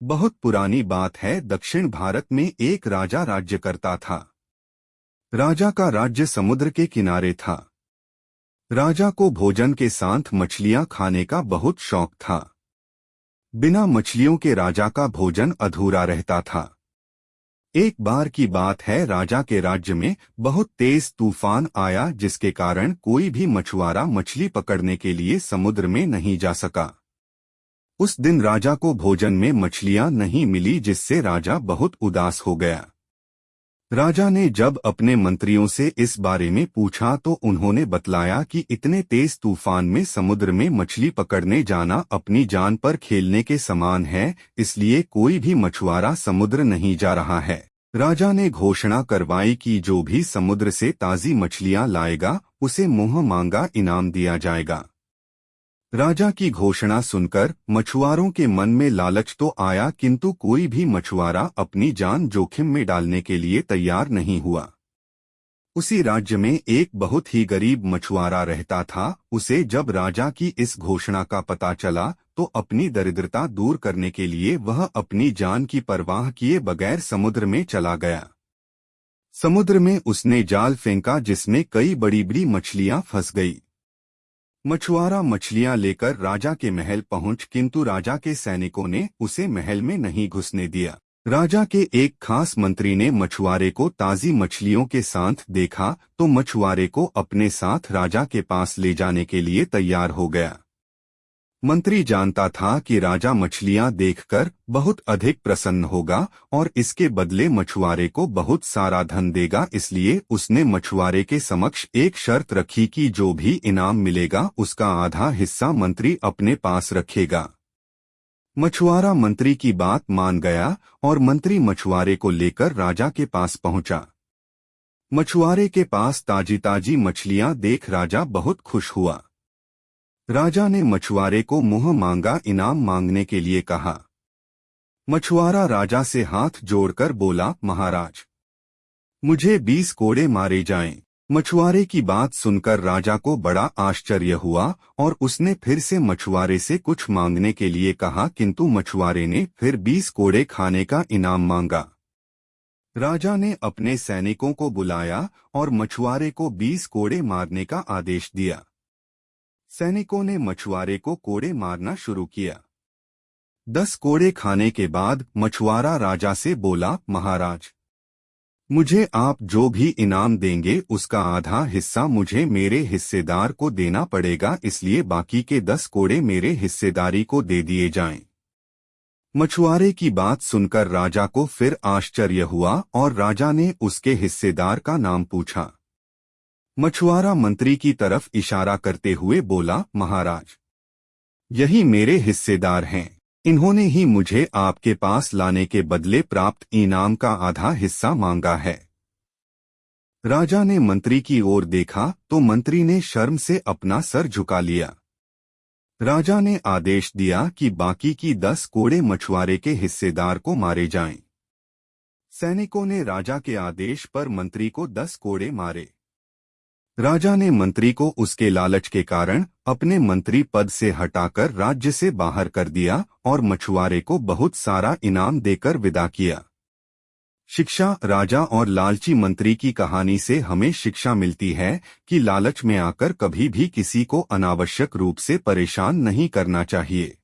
बहुत पुरानी बात है। दक्षिण भारत में एक राजा राज्य करता था। राजा का राज्य समुद्र के किनारे था। राजा को भोजन के साथ मछलियां खाने का बहुत शौक था। बिना मछलियों के राजा का भोजन अधूरा रहता था। एक बार की बात है, राजा के राज्य में बहुत तेज तूफान आया, जिसके कारण कोई भी मछुआरा मछली पकड़ने के लिए समुद्र में नहीं जा सका। उस दिन राजा को भोजन में मछलियां नहीं मिली, जिससे राजा बहुत उदास हो गया। राजा ने जब अपने मंत्रियों से इस बारे में पूछा तो उन्होंने बतलाया कि इतने तेज तूफान में समुद्र में मछली पकड़ने जाना अपनी जान पर खेलने के समान है, इसलिए कोई भी मछुआरा समुद्र नहीं जा रहा है। राजा ने घोषणा करवाई कि जो भी समुद्र से ताजी मछलियां लाएगा उसे मुंह मांगा इनाम दिया जाएगा। राजा की घोषणा सुनकर मछुआरों के मन में लालच तो आया, किंतु कोई भी मछुआरा अपनी जान जोखिम में डालने के लिए तैयार नहीं हुआ। उसी राज्य में एक बहुत ही गरीब मछुआरा रहता था। उसे जब राजा की इस घोषणा का पता चला तो अपनी दरिद्रता दूर करने के लिए वह अपनी जान की परवाह किए बगैर समुद्र में चला गया। समुद्र में उसने जाल फेंका, जिसमें कई बड़ी बड़ी मछलियां फंस गई। मछुआरा मछलियां लेकर राजा के महल पहुंच, किंतु राजा के सैनिकों ने उसे महल में नहीं घुसने दिया। राजा के एक खास मंत्री ने मछुआरे को ताजी मछलियों के साथ देखा तो मछुआरे को अपने साथ राजा के पास ले जाने के लिए तैयार हो गया। मंत्री जानता था कि राजा मछलियां देखकर बहुत अधिक प्रसन्न होगा और इसके बदले मछुआरे को बहुत सारा धन देगा, इसलिए उसने मछुआरे के समक्ष एक शर्त रखी कि जो भी इनाम मिलेगा उसका आधा हिस्सा मंत्री अपने पास रखेगा। मछुआरा मंत्री की बात मान गया और मंत्री मछुआरे को लेकर राजा के पास पहुंचा। मछुआरे के पास ताजी ताजी मछलियां देख राजा बहुत खुश हुआ। राजा ने मछुआरे को मुंह मांगा इनाम मांगने के लिए कहा। मछुआरा राजा से हाथ जोड़कर बोला, महाराज, मुझे 20 कोड़े मारे जाएं। मछुआरे की बात सुनकर राजा को बड़ा आश्चर्य हुआ और उसने फिर से मछुआरे से कुछ मांगने के लिए कहा, किंतु मछुआरे ने फिर 20 कोड़े खाने का इनाम मांगा। राजा ने अपने सैनिकों को बुलाया और मछुआरे को 20 कोड़े मारने का आदेश दिया। सैनिकों ने मछुआरे को कोड़े मारना शुरू किया। 10 कोड़े खाने के बाद मछुआरा राजा से बोला, महाराज, मुझे आप जो भी इनाम देंगे उसका आधा हिस्सा मुझे मेरे हिस्सेदार को देना पड़ेगा, इसलिए बाकी के 10 कोड़े मेरे हिस्सेदारी को दे दिए जाएं। मछुआरे की बात सुनकर राजा को फिर आश्चर्य हुआ और राजा ने उसके हिस्सेदार का नाम पूछा। मछुआरा मंत्री की तरफ इशारा करते हुए बोला, महाराज, यही मेरे हिस्सेदार हैं। इन्होंने ही मुझे आपके पास लाने के बदले प्राप्त इनाम का आधा हिस्सा मांगा है। राजा ने मंत्री की ओर देखा तो मंत्री ने शर्म से अपना सर झुका लिया। राजा ने आदेश दिया कि बाकी की 10 कोड़े मछुआरे के हिस्सेदार को मारे जाएं। सैनिकों ने राजा के आदेश पर मंत्री को 10 कोड़े मारे। राजा ने मंत्री को उसके लालच के कारण अपने मंत्री पद से हटाकर राज्य से बाहर कर दिया और मछुआरे को बहुत सारा इनाम देकर विदा किया। शिक्षा। राजा और लालची मंत्री की कहानी से हमें शिक्षा मिलती है कि लालच में आकर कभी भी किसी को अनावश्यक रूप से परेशान नहीं करना चाहिए।